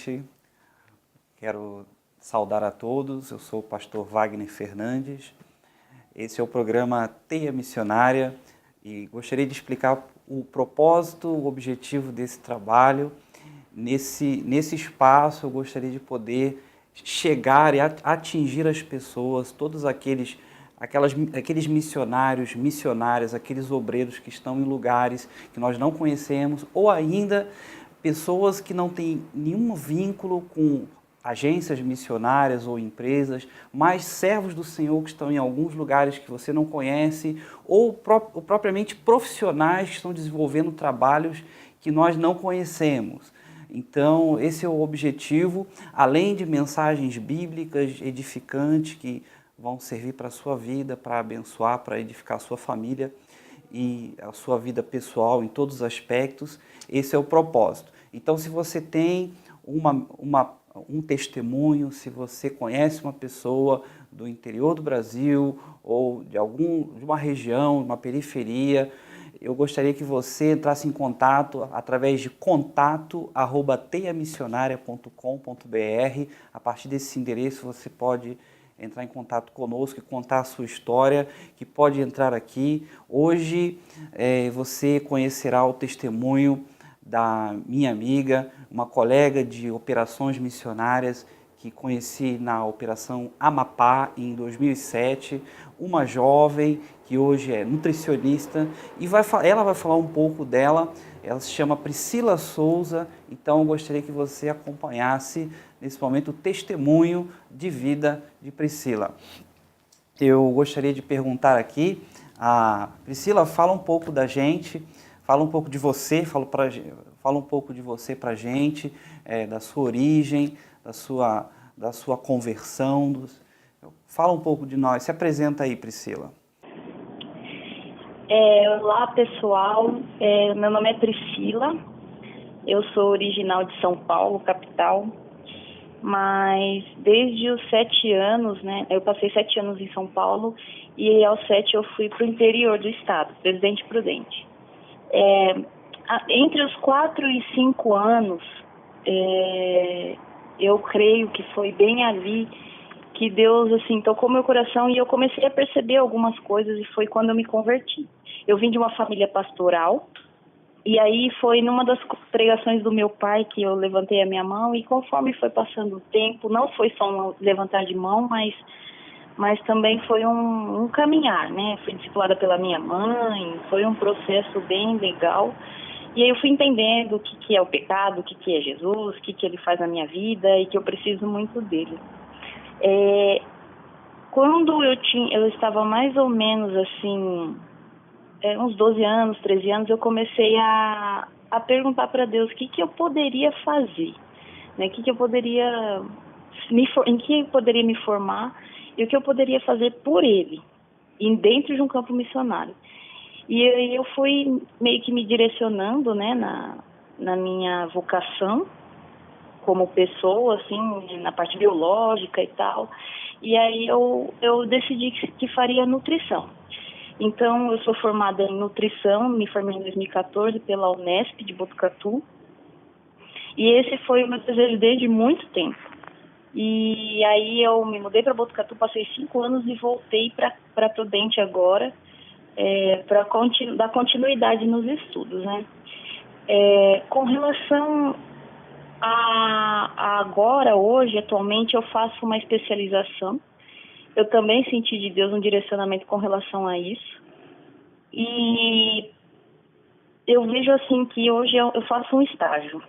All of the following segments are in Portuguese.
noite. Quero saudar a todos. Eu sou o pastor Wagner Fernandes. Esse é o programa Teia Missionária e gostaria de explicar o propósito, o objetivo desse trabalho. Nesse espaço eu gostaria de poder chegar e atingir as pessoas, todos aqueles missionários, missionárias, aqueles obreiros que estão em lugares que nós não conhecemos, ou ainda pessoas que não têm nenhum vínculo com agências missionárias ou empresas, mas servos do Senhor que estão em alguns lugares que você não conhece, ou propriamente profissionais que estão desenvolvendo trabalhos que nós não conhecemos. Então, esse é o objetivo, além de mensagens bíblicas edificantes que vão servir para a sua vida, para abençoar, para edificar a sua família e a sua vida pessoal em todos os aspectos. Esse é o propósito. Então, se você tem um testemunho, se você conhece uma pessoa do interior do Brasil ou de uma região, uma periferia, eu gostaria que você entrasse em contato através de contato@teiamissionaria.com.br. A partir desse endereço você pode entrar em contato conosco e contar a sua história, que pode entrar aqui. Hoje você conhecerá o testemunho da minha amiga, uma colega de operações missionárias que conheci na Operação Amapá em 2007, uma jovem que hoje é nutricionista e ela vai falar um pouco dela. Ela se chama Priscila Souza, então eu gostaria que você acompanhasse nesse momento o testemunho de vida de Priscila. Eu gostaria de perguntar aqui, Priscila, fala um pouco da gente, fala um pouco de você, fala um pouco de você para a gente, da sua origem, da sua conversão. Fala um pouco de nós, se apresenta aí, Priscila. Olá, pessoal, meu nome é Priscila, eu sou original de São Paulo, capital, mas desde os 7 anos, né, eu passei 7 anos em São Paulo e aos 7 eu fui para o interior do estado, Presidente Prudente. Entre os 4 e 5 anos, eu creio que foi bem ali que Deus, assim, tocou meu coração e eu comecei a perceber algumas coisas e foi quando eu me converti. Eu vim de uma família pastoral e aí foi numa das pregações do meu pai que eu levantei a minha mão e conforme foi passando o tempo, não foi só um levantar de mão, mas também foi um caminhar, né? Fui discipulada pela minha mãe, foi um processo bem legal. E aí eu fui entendendo o que é o pecado, o que é Jesus, o que ele faz na minha vida e que eu preciso muito dele. Quando eu estava mais ou menos assim, uns 12 anos, 13 anos, eu comecei a perguntar para Deus o que eu poderia fazer, né? Em que eu poderia me formar e o que eu poderia fazer por Ele, dentro de um campo missionário. E aí eu fui meio que me direcionando, né, na minha vocação como pessoa, assim, na parte biológica e tal. E aí eu decidi que faria nutrição. Então, eu sou formada em nutrição, me formei em 2014 pela Unesp de Botucatu. E esse foi o meu desejo desde muito tempo. E aí eu me mudei para Botucatu, passei 5 anos e voltei para Prudente agora, para dar continuidade nos estudos, né? Com relação agora, hoje, atualmente, eu faço uma especialização. Eu também senti de Deus um direcionamento com relação a isso. E eu vejo assim que hoje eu faço um estágio.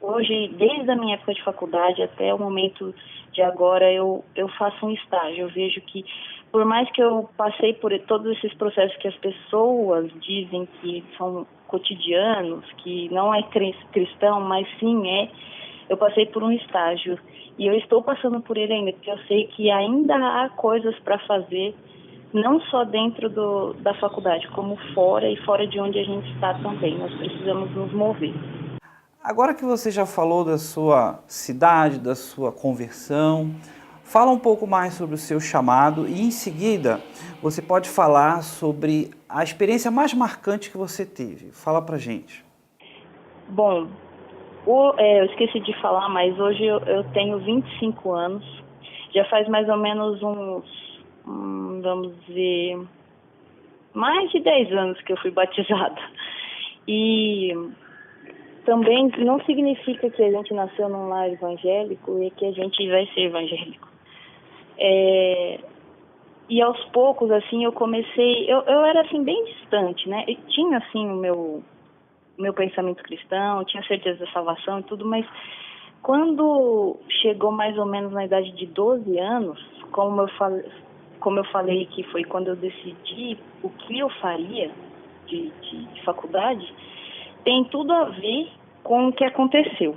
Hoje, desde a minha época de faculdade até o momento de agora, eu faço um estágio. Eu vejo que, por mais que eu passei por todos esses processos que as pessoas dizem que são cotidianos, que não é cristão, mas sim eu passei por um estágio. E eu estou passando por ele ainda, porque eu sei que ainda há coisas para fazer, não só dentro da faculdade, como fora e fora de onde a gente está também. Nós precisamos nos mover. Agora que você já falou da sua cidade, da sua conversão, fala um pouco mais sobre o seu chamado e, em seguida, você pode falar sobre a experiência mais marcante que você teve. Fala pra gente. Bom, Eu esqueci de falar, mas hoje eu tenho 25 anos. Já faz mais ou menos vamos dizer, mais de 10 anos que eu fui batizada. E também não significa que a gente nasceu num lar evangélico e que a gente vai ser evangélico. E aos poucos, assim, eu comecei... Eu era, assim, bem distante, né? E tinha, assim, o meu pensamento cristão, tinha certeza da salvação e tudo, mas quando chegou mais ou menos na idade de 12 anos, como eu falei que foi quando eu decidi o que eu faria de faculdade, tem tudo a ver com o que aconteceu.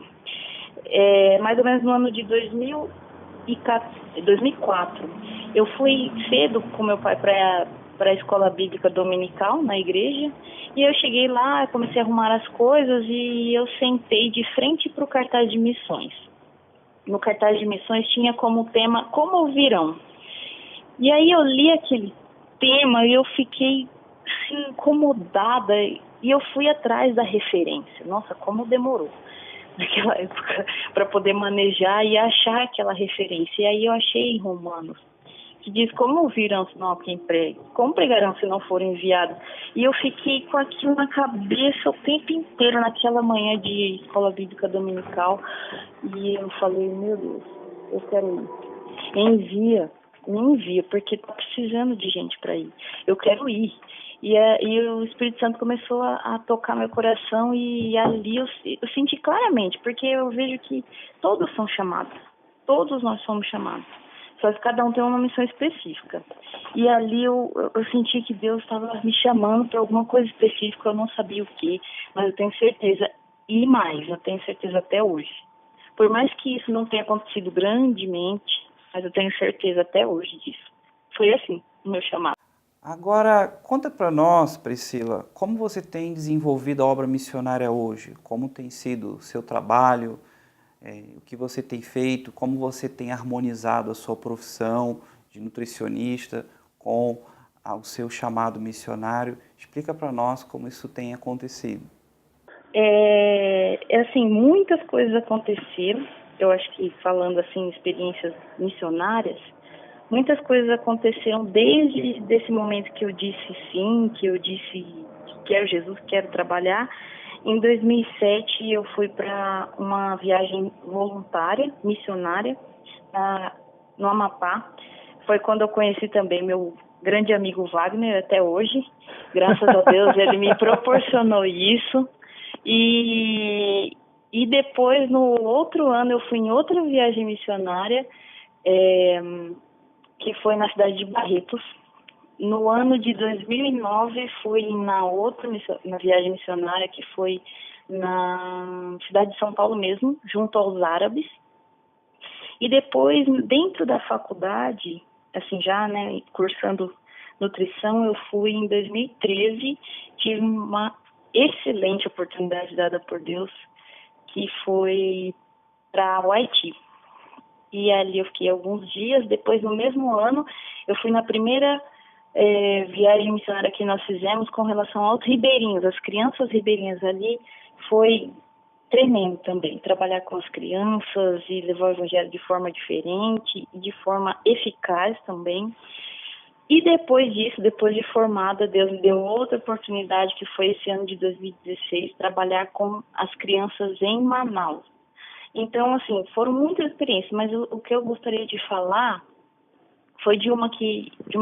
Mais ou menos no ano de 2004, eu fui cedo com meu pai para a escola bíblica dominical na igreja, e eu cheguei lá, comecei a arrumar as coisas e eu sentei de frente para o cartaz de missões. No cartaz de missões tinha como tema Como Ouvirão. E aí eu li aquele tema e eu fiquei assim, incomodada, e eu fui atrás da referência. Nossa, como demorou naquela época para poder manejar e achar aquela referência. E aí eu achei em Romanos, que diz: como ouvirão se não há quem pregue? Como pregarão se não forem enviados? E eu fiquei com aquilo na cabeça o tempo inteiro, naquela manhã de escola bíblica dominical. E eu falei: meu Deus, eu quero ir. Me envia, porque tá precisando de gente para ir. Eu quero ir. E o Espírito Santo começou a tocar meu coração, e ali eu senti claramente, porque eu vejo que todos são chamados. Todos nós somos chamados. Só que cada um tem uma missão específica. E ali eu senti que Deus estava me chamando para alguma coisa específica, eu não sabia o que, mas eu tenho certeza, e mais, eu tenho certeza até hoje. Por mais que isso não tenha acontecido grandemente, mas eu tenho certeza até hoje disso. Foi assim, o meu chamado. Agora, conta para nós, Priscila, como você tem desenvolvido a obra missionária hoje? Como tem sido o seu trabalho, o que você tem feito, como você tem harmonizado a sua profissão de nutricionista com o seu chamado missionário? Explica para nós como isso tem acontecido. Assim, muitas coisas aconteceram. Eu acho que, falando assim, experiências missionárias, muitas coisas aconteceram desde esse momento que eu disse sim, que eu disse que quero Jesus, quero trabalhar. Em 2007, eu fui para uma viagem voluntária, missionária, no Amapá. Foi quando eu conheci também meu grande amigo Wagner, até hoje. Graças a Deus, ele me proporcionou isso. E depois, no outro ano, eu fui em outra viagem missionária, que foi na cidade de Barretos. No ano de 2009, fui na viagem missionária, que foi na cidade de São Paulo mesmo, junto aos árabes. E depois, dentro da faculdade, assim, já, né, cursando nutrição, eu fui em 2013, tive uma excelente oportunidade dada por Deus, que foi para o Haiti. E ali eu fiquei alguns dias. Depois, no mesmo ano, eu fui na primeira viagem missionária que nós fizemos com relação aos ribeirinhos, as crianças ribeirinhas ali. Foi tremendo também, trabalhar com as crianças e levar o evangelho de forma diferente e de forma eficaz também. E depois disso, depois de formada, Deus me deu outra oportunidade, que foi esse ano de 2016, trabalhar com as crianças em Manaus. Então, assim, foram muitas experiências, mas o que eu gostaria de falar foi de uma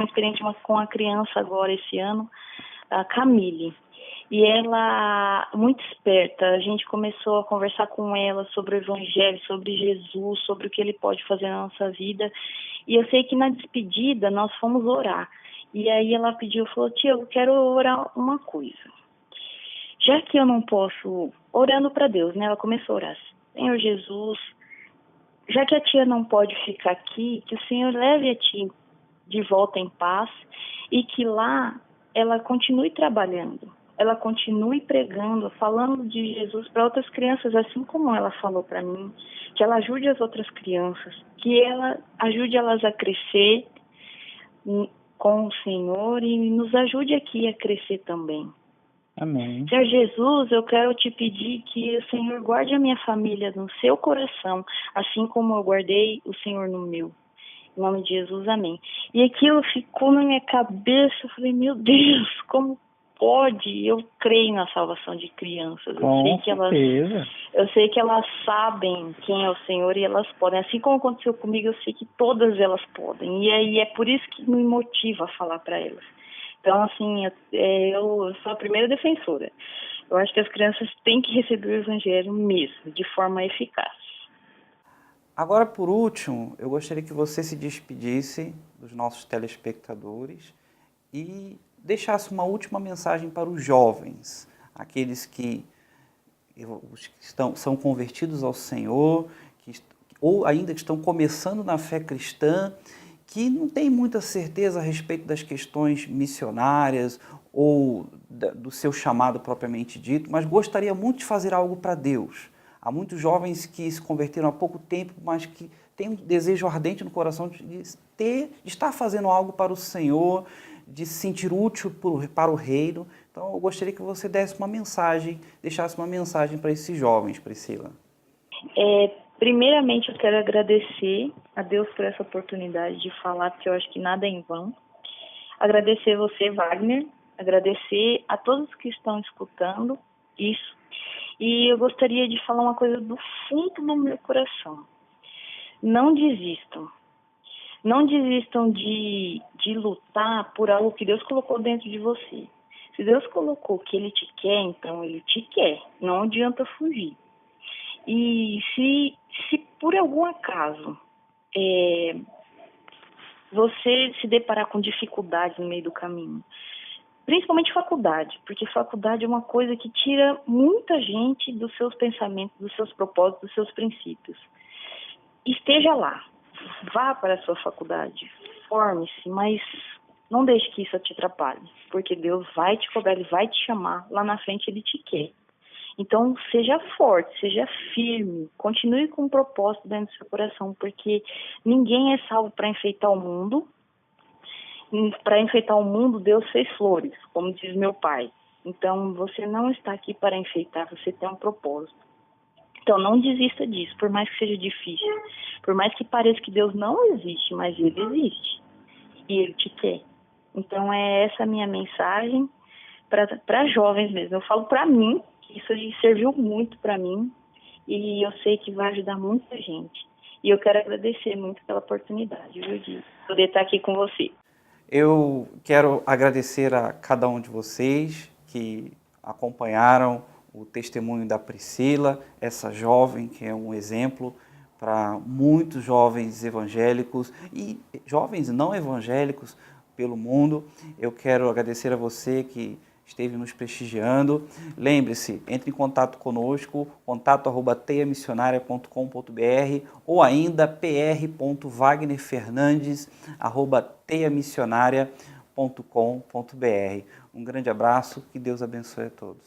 experiência com a criança agora esse ano, a Camille. E ela, muito esperta, a gente começou a conversar com ela sobre o Evangelho, sobre Jesus, sobre o que ele pode fazer na nossa vida. E eu sei que na despedida nós fomos orar. E aí ela pediu, falou: tia, eu quero orar uma coisa. Já que eu não posso, orando para Deus, né? Ela começou a orar: Senhor Jesus, já que a tia não pode ficar aqui, que o Senhor leve a tia de volta em paz, e que lá ela continue trabalhando, ela continue pregando, falando de Jesus para outras crianças, assim como ela falou para mim, que ela ajude as outras crianças, que ela ajude elas a crescer com o Senhor e nos ajude aqui a crescer também. Amém. Senhor Jesus, eu quero te pedir que o Senhor guarde a minha família no seu coração, assim como eu guardei o Senhor no meu. Em nome de Jesus, amém. E aquilo ficou na minha cabeça, eu falei, meu Deus, como pode? Eu creio na salvação de crianças. Com certeza. Eu sei que elas sabem quem é o Senhor e elas podem. Assim como aconteceu comigo, eu sei que todas elas podem. E aí é por isso que me motiva a falar para elas. Então, assim, eu sou a primeira defensora. Eu acho que as crianças têm que receber o Evangelho mesmo, de forma eficaz. Agora, por último, eu gostaria que você se despedisse dos nossos telespectadores e deixasse uma última mensagem para os jovens, aqueles que são convertidos ao Senhor, ou ainda estão começando na fé cristã, que não tem muita certeza a respeito das questões missionárias ou do seu chamado propriamente dito, mas gostaria muito de fazer algo para Deus. Há muitos jovens que se converteram há pouco tempo, mas que têm um desejo ardente no coração de estar fazendo algo para o Senhor, de se sentir útil para o reino. Então, eu gostaria que você desse uma mensagem, deixasse uma mensagem para esses jovens, Priscila. Primeiramente, eu quero agradecer a Deus por essa oportunidade de falar, porque eu acho que nada é em vão. Agradecer você, Wagner. Agradecer a todos que estão escutando isso. E eu gostaria de falar uma coisa do fundo do meu coração. Não desistam. Não desistam de lutar por algo que Deus colocou dentro de você. Se Deus colocou que Ele te quer, então Ele te quer. Não adianta fugir. E se por algum acaso você se deparar com dificuldades no meio do caminho, principalmente faculdade, porque faculdade é uma coisa que tira muita gente dos seus pensamentos, dos seus propósitos, dos seus princípios. Esteja lá, vá para a sua faculdade, forme-se, mas não deixe que isso te atrapalhe, porque Deus vai te cobrar, Ele vai te chamar, lá na frente Ele te quer. Então, seja forte, seja firme, continue com um propósito dentro do seu coração, porque ninguém é salvo para enfeitar o mundo. Para enfeitar o mundo, Deus fez flores, como diz meu pai. Então, você não está aqui para enfeitar, você tem um propósito. Então, não desista disso, por mais que seja difícil. Por mais que pareça que Deus não existe, mas Ele existe. E Ele te quer. Então, é essa a minha mensagem para jovens mesmo. Eu falo para mim, que isso serviu muito para mim, e eu sei que vai ajudar muita gente. E eu quero agradecer muito pela oportunidade, viu, de poder estar aqui com você. Eu quero agradecer a cada um de vocês que acompanharam o testemunho da Priscila, essa jovem que é um exemplo para muitos jovens evangélicos e jovens não evangélicos pelo mundo. Eu quero agradecer a você que esteve nos prestigiando. Lembre-se, entre em contato conosco, contato@teiamissionaria.com.br ou ainda pr.wagnerfernandes@teiamissionaria.com.br. Um grande abraço, que Deus abençoe a todos.